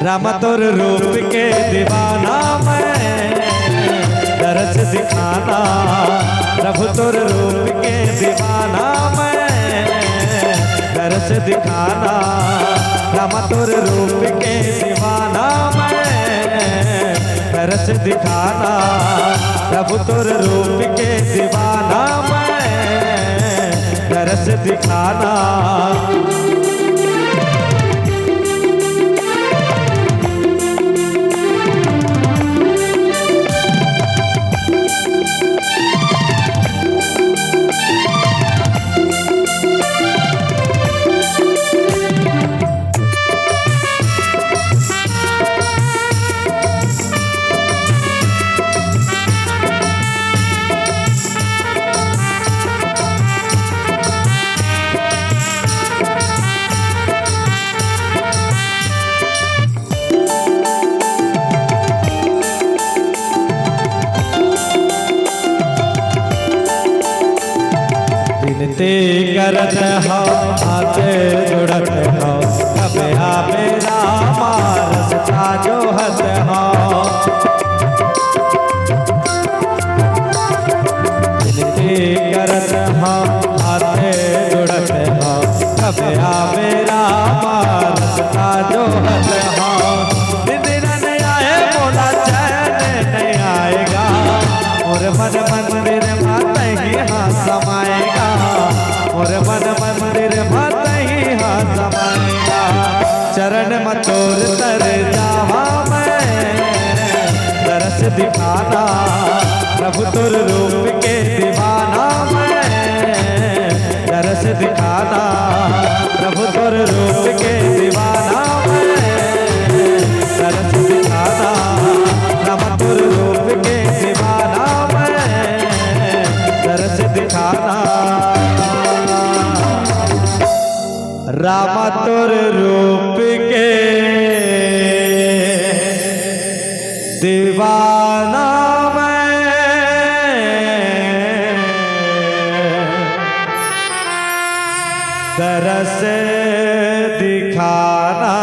राम तोर रूप के दीवाना मैं, दरस दिखाना। प्रभु तोर रूप के दीवाना मैं, दरस दिखाना। राम तोर रूप के दीवाना मैं, दरस दिखाना। प्रभु तोर रूप के दीवाना मैं, दरस दिखाना। विनती करत हो हाथ जुड़त हो, कब आवे रामा रसता जोहत हो। विनती करत हो हाथ जुड़त हो, कब आवे रामा रसता जोहत हो। दिन नहीं आए बोला चैन नहीं आएगा, और मन मंदिर माता ही हाँ समाएगा। और मन मंदिर माता ही हाँ समाएगा। चरण मतोर तर जावा मैं, दरस दिखाना। प्रभु तोर रूप के दीवाना मैं, दरस दिखाना। प्रभु तोर रूप के दीवाना मैं, दरस दिखाना। राम तोर रूप के दीवाना मैं, दरस दिखाना। राम तोर रूप के दीवाना मैं, दरस दिखाना।